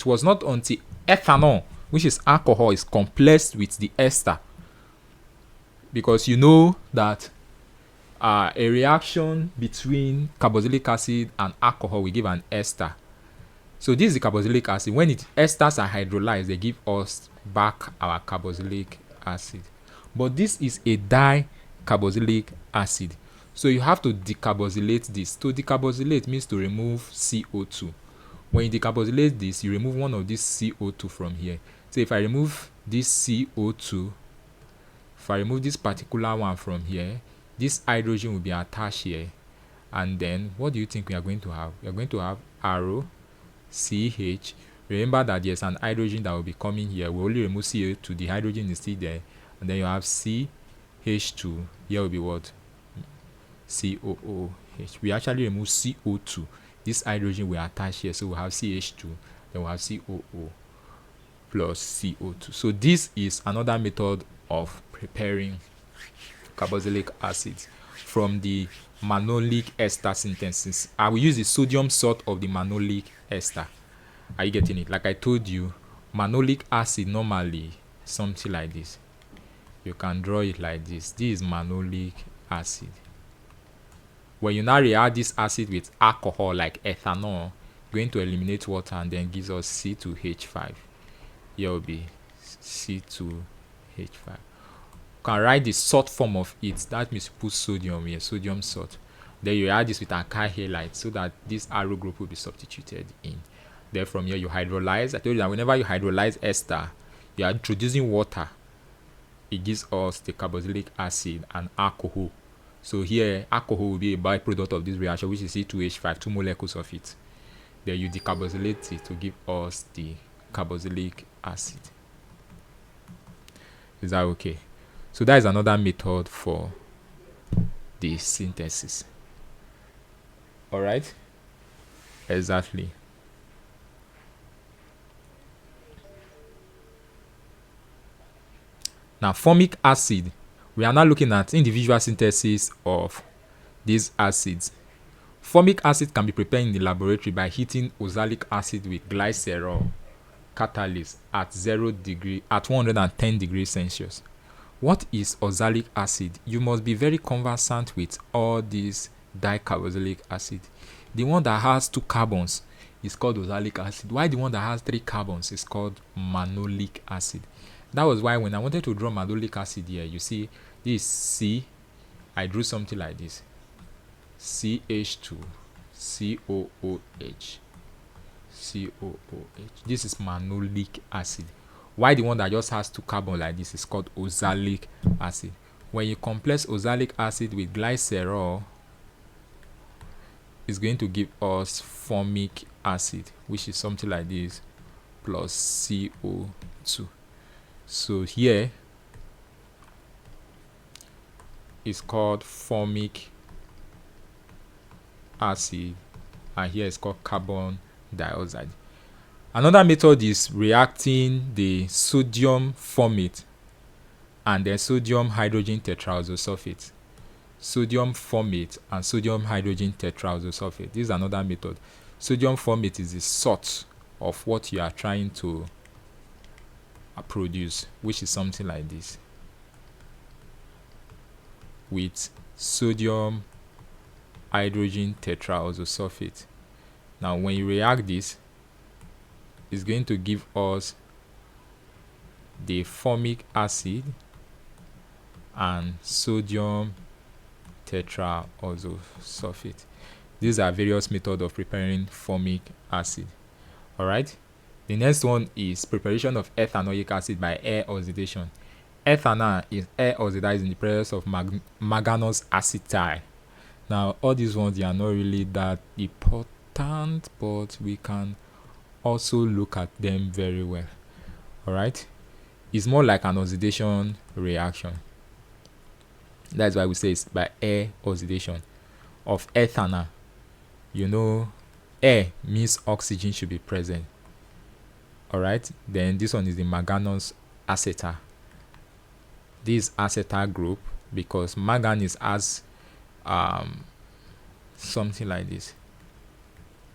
it was not until ethanol, which is alcohol, is complexed with the ester, because you know that a reaction between carboxylic acid and alcohol will give an ester. So this is the carboxylic acid. When esters are hydrolyzed, they give us back our carboxylic acid. But this is a dicarboxylic acid. So you have to decarboxylate this. To decarboxylate means to remove CO2. When you decarboxylate this, you remove one of this CO2 from here. So if I remove this CO2, if I remove this particular one from here, this hydrogen will be attached here. And then what do you think we are going to have? We are going to have arrow CH. Remember that there's an hydrogen that will be coming here. We only remove CO2, the hydrogen is still there. And then you have CH2. Here will be what? COOH. We actually remove CO2. This hydrogen will attach here. So we'll have CH2. Then we'll have COO plus CO2. So this is another method of preparing carboxylic acid from the manolic ester synthesis. I will use the sodium salt of the manolic ester. Are you getting it? Like I told you, manolic acid normally something like this. You can draw it like this. This is manolic acid. When you now react this acid with alcohol like ethanol, going to eliminate water and then gives us C2H5. Here will be C2H5. You can write the salt form of it. That means you put sodium here, sodium salt. Then you add this with alkyl halide so that this arrow group will be substituted in. Then from here you hydrolyze. I told you that whenever you hydrolyze ester, you are introducing water. It gives us the carboxylic acid and alcohol. So here alcohol will be a byproduct of this reaction, which is C2H5, 2 molecules of it. Then you decarboxylate it to give us the carboxylic acid. Is that okay? So that is another method for the synthesis. All right? Exactly. Now, formic acid, we are now looking at individual synthesis of these acids. Formic acid can be prepared in the laboratory by heating oxalic acid with glycerol catalyst at 110 degrees Celsius. What is oxalic acid? You must be very conversant with all these dicarboxylic acid. The one that has 2 carbons is called oxalic acid, while the one that has 3 carbons is called manolic acid. That was why when I wanted to draw manolic acid here, you see this C, I drew something like this. CH2, COOH, COOH. This is manolic acid. Why the one that just has 2 carbons like this is called oxalic acid. When you complex oxalic acid with glycerol, it's going to give us formic acid, which is something like this, plus CO2. So here is called formic acid, and here is called carbon dioxide. Another method is reacting the sodium formate and then sodium hydrogen tetraisosulfate. Sodium formate and sodium hydrogen tetraisosulfate. This is another method. Sodium formate is the salt of what you are trying to produce, which is something like this, with sodium hydrogen tetraisosulfate. Now when you react this, it's going to give us the formic acid and sodium tetraisosulfate. These are various methods of preparing formic acid. All right. The next one is preparation of ethanoic acid by air oxidation. Ethanol is air oxidized in the presence of manganous acetyl. Now, all these ones, they are not really that important, but we can also look at them very well. All right. It's more like an oxidation reaction. That's why we say it's by air oxidation of ethanol. You know, air means oxygen should be present. Alright, then this one is the manganous acetal. This acetal group, because manganese has something like this,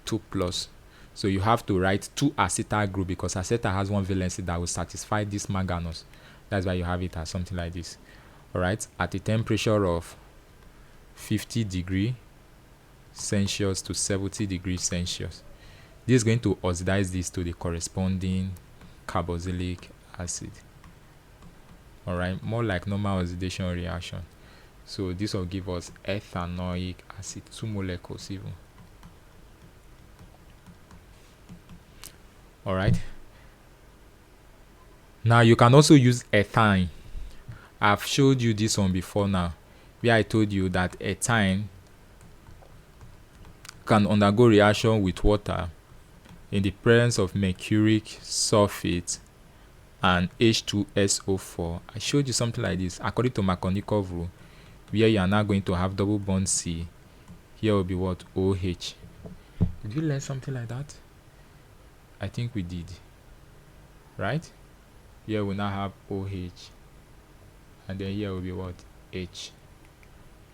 2+. So you have to write 2 acetyl group because acetyl has one valency that will satisfy this manganose. That's why you have it as something like this. All right, at a temperature of 50 degrees Celsius to 70 degrees Celsius. This is going to oxidize this to the corresponding carboxylic acid. All right, more like normal oxidation reaction. So this will give us ethanoic acid, 2 molecules even. All right. Now you can also use ethine. I've showed you this one before now, where I told you that ethine can undergo reaction with water in the presence of mercuric sulfate and H2SO4. I showed you something like this according to Markovnikov rule, where you are now going to have double bond C. Here will be what? OH. Did you learn something like that? I think we did. Right? Here we now have OH. And then here will be what? H.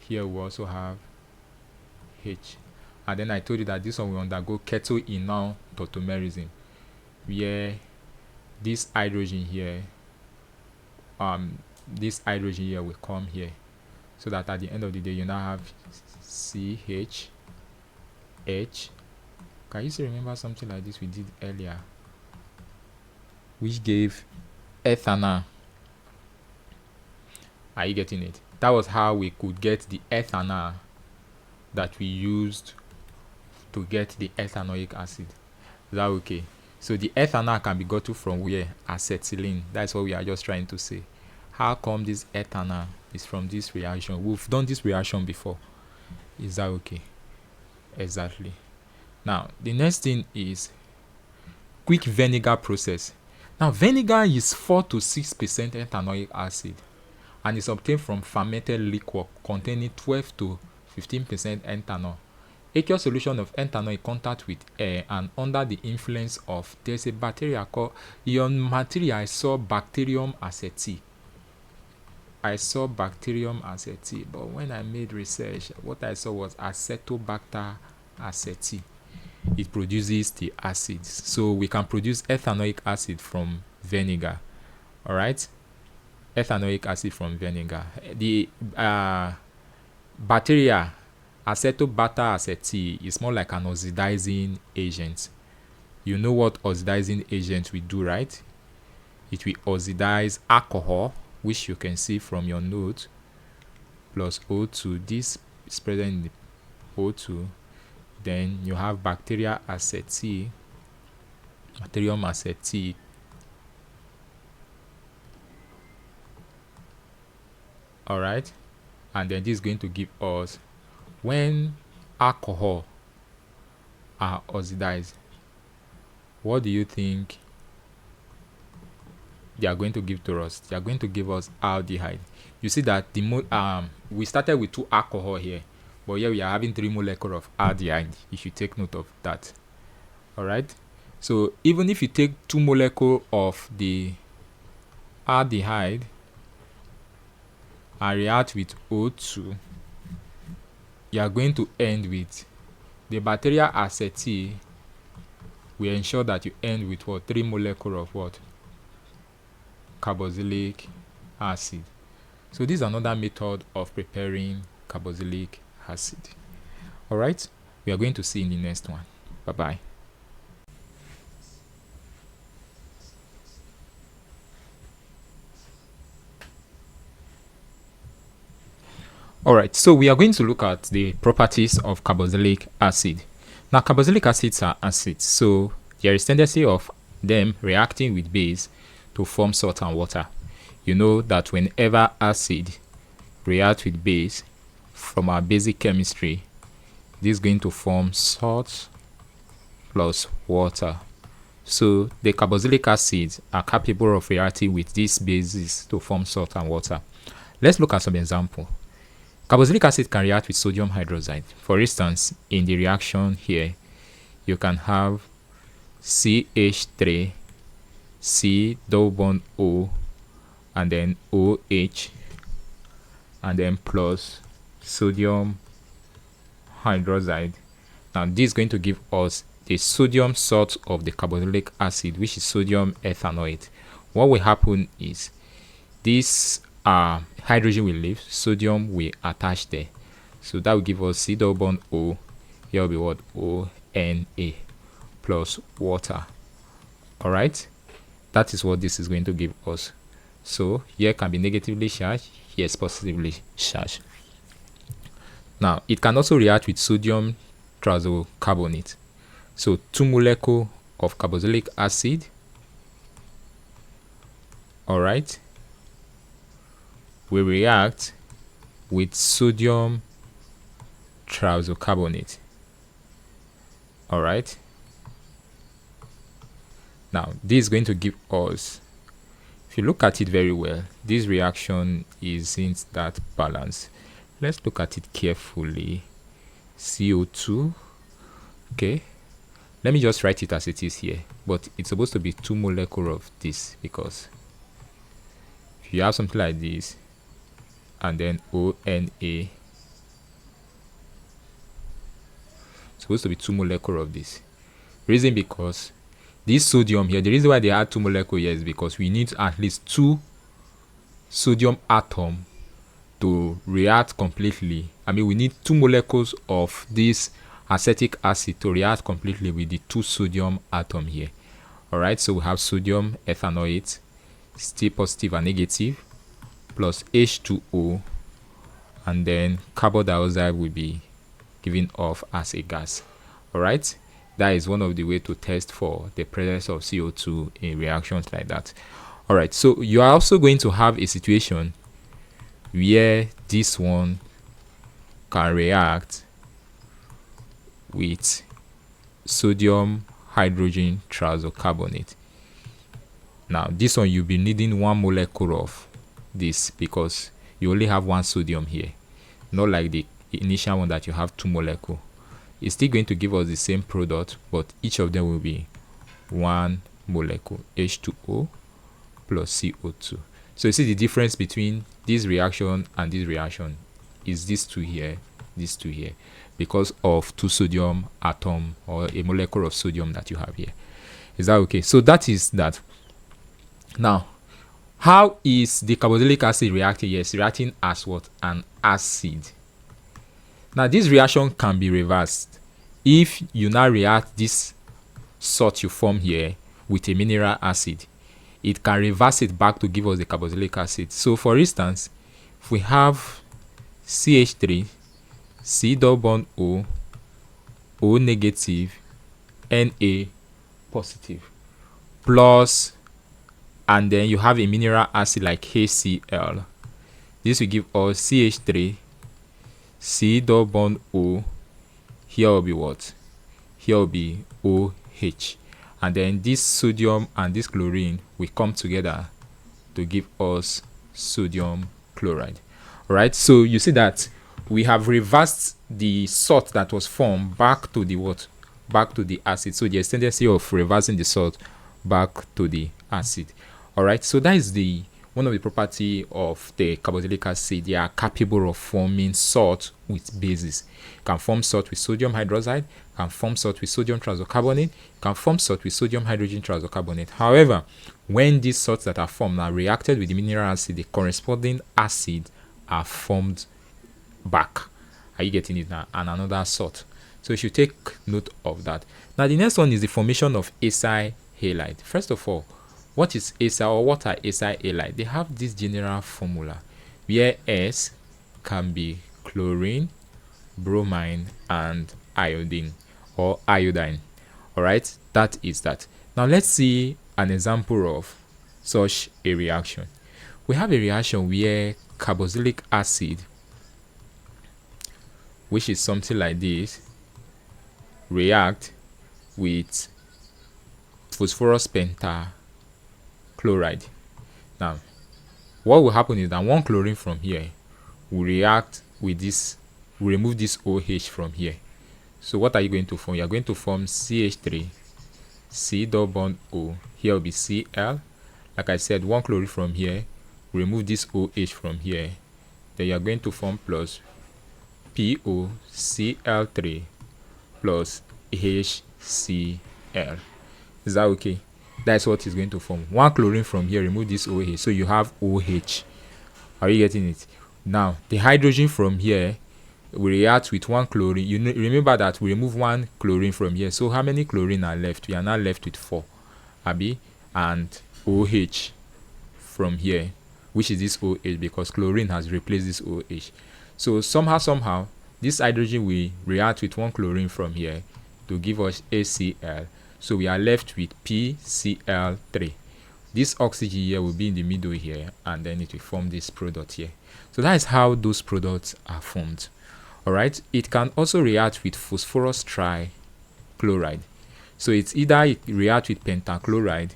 Here we also have H. And then I told you that this one will undergo keto-enol tautomerism, where this hydrogen here will come here, so that at the end of the day you now have CH H. Can you still remember something like this we did earlier, which gave ethanol? Are you getting it? That was how we could get the ethanol that we used to get the ethanoic acid. Is that okay? So the ethanol can be gotten from where? Acetylene. That's what we are just trying to say. How come this ethanol is from this reaction? We've done this reaction before. Is that okay? Exactly. Now the next thing is quick vinegar process. Now vinegar is 4 to 6% ethanoic acid and is obtained from fermented liquor containing 12 to 15% ethanol. Aqueous solution of ethanol in contact with air and under the influence of, there's a bacteria called material. I saw Bacterium aceti. But when I made research, what I saw was Acetobacter aceti. It produces the acids. So we can produce ethanoic acid from vinegar. All right, ethanoic acid from vinegar. The bacteria Acetobacter aceti is more like an oxidizing agent. You know what oxidizing agent will do, right? It will oxidize alcohol, which you can see from your note, plus O2. This is present in the O2. Then you have Bacterium aceti. All right, and then this is going to give us, when alcohol are oxidized, what do you think they are going to give to us? They are going to give us aldehyde. You see that we started with 2 alcohol here, but here we are having 3 molecules of aldehyde. You should take note of that. All right, so even if you take 2 molecules of the aldehyde and react with O2, you are going to end with the bacterial aceti. We ensure that you end with what? 3 molecules of what? Carboxylic acid. So this is another method of preparing carboxylic acid. All right, we are going to see in the next one. Bye bye. All right, so we are going to look at the properties of carboxylic acid. Now, carboxylic acids are acids, so there is tendency of them reacting with base to form salt and water. You know that whenever acid reacts with base from our basic chemistry, this is going to form salt plus water. So the carboxylic acids are capable of reacting with these bases to form salt and water. Let's look at some example. Carboxylic acid can react with sodium hydroxide. For instance, in the reaction here, you can have CH3, C double bond O, and then OH, and then plus sodium hydroxide. Now this is going to give us the sodium salt of the carboxylic acid, which is sodium ethanoate, what will happen is this hydrogen will leave, sodium will attach there. So that will give us C double bond O. Here will be what? ONA plus water. All right, that is what this is going to give us. So here can be negatively charged, here is positively charged. Now it can also react with sodium triazocarbonate. So 2 molecules of carboxylic acid, all right, will react with sodium triazocarbonate. All right, now this is going to give us, if you look at it very well, this reaction isn't that balanced. Let's look at it carefully. CO2, okay, let me just write it as it is here, but it's supposed to be 2 molecules of this, because if you have something like this and then ONA, supposed to be 2 molecules of this. Reason because this sodium here, the reason why they add 2 molecules here is because we need at least 2 sodium atoms to react completely. I mean, we need 2 molecules of this acetic acid to react completely with the 2 sodium atom here. All right, so we have sodium ethanoate, still positive and negative, plus H2O, and then carbon dioxide will be given off as a gas. All right, that is one of the ways to test for the presence of CO2 in reactions like that. All right, so you are also going to have a situation where this one can react with sodium hydrogen triazocarbonate. Now this one you'll be needing 1 molecule of this because you only have 1 sodium here, not like the initial one that you have 2 molecules. It's still going to give us the same product, but each of them will be 1 molecule, H2O plus CO2. So you see the difference between this reaction and this reaction is these two here, because of 2 sodium atom or a molecule of sodium that you have here. Is that okay? So that is that. Now, how is the carboxylic acid reacting? Yes, reacting as what? An acid. Now this reaction can be reversed if you now react this salt you form here with a mineral acid. It can reverse it back to give us the carboxylic acid. So for instance, if we have CH3, C double bond O, O negative, Na positive, plus, and then you have a mineral acid like HCl. This will give us CH3, C double bond O, here will be what? Here will be OH. And then this sodium and this chlorine will come together to give us sodium chloride. All right, so you see that we have reversed the salt that was formed back to the what? Back to the acid. So there's tendency of reversing the salt back to the acid. All right, so that is the one of the property of the carboxylic acid. They are capable of forming salt with bases. Can form salt with sodium hydroxide, can form salt with sodium triazocarbonate, can form salt with sodium hydrogen triazocarbonate. However, when these salts that are formed are reacted with the mineral acid, the corresponding acid are formed back. Are you getting it now? And another salt. So you should take note of that. Now the next one is the formation of acyl halide. First of all, what is acyl, or what are acyl halide? They have this general formula where S can be chlorine, bromine, and iodine or iodine. All right, that is that. Now let's see an example of such a reaction. We have a reaction where carboxylic acid, which is something like this, react with phosphorus pentachloride. Now what will happen is that 1 chlorine from here will react with this, will remove this OH from here. So what are you going to form? You are going to form CH3, C double bond O, here will be Cl. Like I said, 1 chlorine from here, remove this OH from here, then you are going to form plus POCl3 plus Is that okay? That's what is going to form. One chlorine from here, remove this OH, so you have OH. Are you getting it? Now the hydrogen from here will react with one chlorine. You remember that we remove one chlorine from here, so how many chlorine are left? We are now left with 4, Abi, and OH from here, which is this OH, because chlorine has replaced this OH. So somehow this hydrogen will react with one chlorine from here to give us HCl. So we are left with PCl3. This oxygen here will be in the middle here, and then it will form this product here. So that is how those products are formed. All right. It can also react with phosphorus trichloride. So it's either it reacts with pentachloride,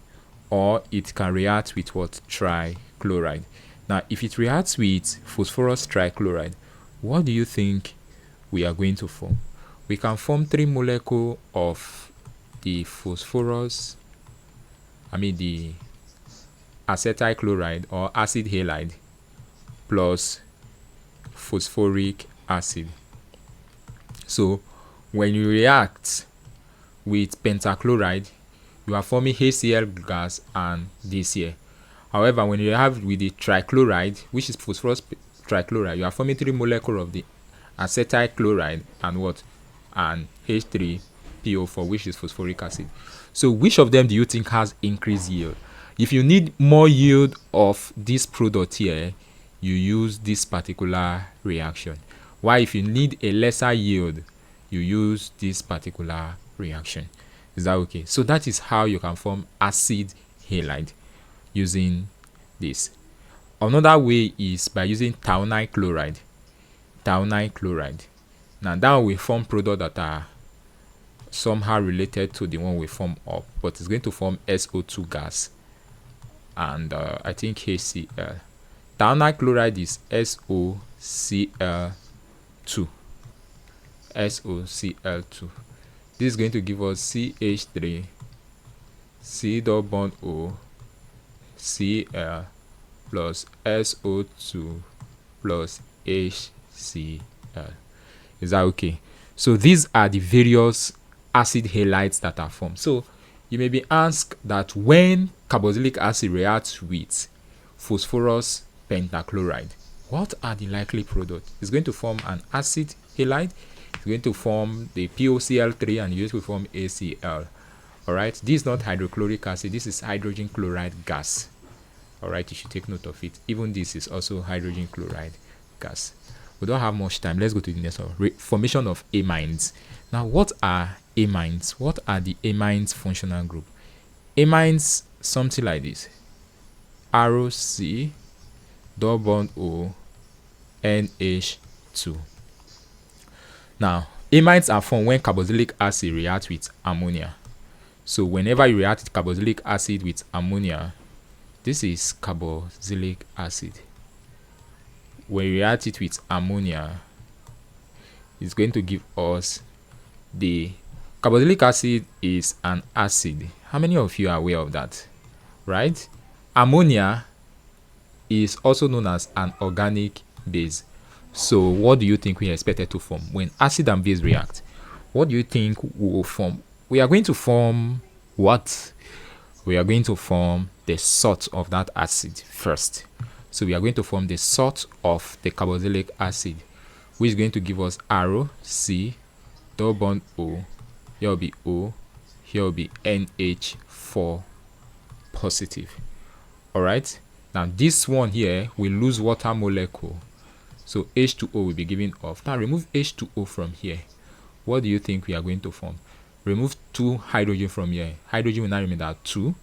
or it can react with what? Trichloride. Now, if it reacts with phosphorus trichloride, what do you think we are going to form? We can form 3 molecules of the phosphorus, the acetyl chloride or acid halide plus phosphoric acid. So when you react with pentachloride, you are forming HCl gas and this here. However, when you have with the trichloride, which is phosphorus trichloride, you are forming 3 molecules of the acetyl chloride and what? And H3PO4, which is phosphoric acid. So which of them do you think has increased yield? If you need more yield of this product here, you use this particular reaction. Why, if you need a lesser yield, you use this particular reaction. Is that okay? So that is how you can form acid halide using this. Another way is by using thionyl chloride. Now that will form products that are somehow related to the one we form up, but it's going to form SO2 gas and I think HCl. Thionyl chloride is SOCl2. This is going to give us CH3, C double bond O, Cl plus SO2 plus HCl. Is that okay? So these are the various acid halides that are formed. So you may be asked that when carboxylic acid reacts with phosphorus pentachloride, what are the likely products? It's going to form an acid halide. It's going to form the POCl3 and it's going to form ACl. All right. This is not hydrochloric acid. This is hydrogen chloride gas. All right. You should take note of it. Even this is also hydrogen chloride gas. We don't have much time. Let's go to the next one. Formation of amines. Now, what are amines? What are the amines functional group? Amines, something like this: arrow C, double bond O, NH2. Now, amines are formed when carboxylic acid reacts with ammonia. So whenever you react with carboxylic acid with ammonia, this is carboxylic acid. When we react it with ammonia, it's going to give us the carboxylic acid is an acid. How many of you are aware of that? Right? Ammonia is also known as an organic base. So what do you think we are expected to form when acid and base react? What do you think we will form? We are going to form what? We are going to form the salt of that acid first. So we are going to form the salt of the carboxylic acid, which is going to give us arrow C, double bond O. Here will be O. Here will be NH4 positive. All right. Now this one here will lose water molecule, so H2O will be given off. Now remove H2O from here. What do you think we are going to form? Remove 2 hydrogen from here. Hydrogen will now remain at 2.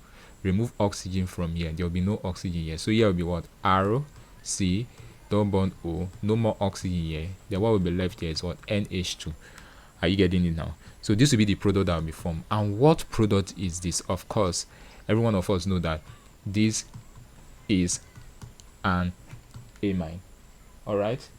Remove oxygen from here. There will be no oxygen here. So here will be what? Arrow C, double bond O. No more oxygen here. Then what will be left here is what? NH2. Are you getting it now? So this will be the product that will be formed. And what product is this? Of course, every one of us know that this is an amine. All right.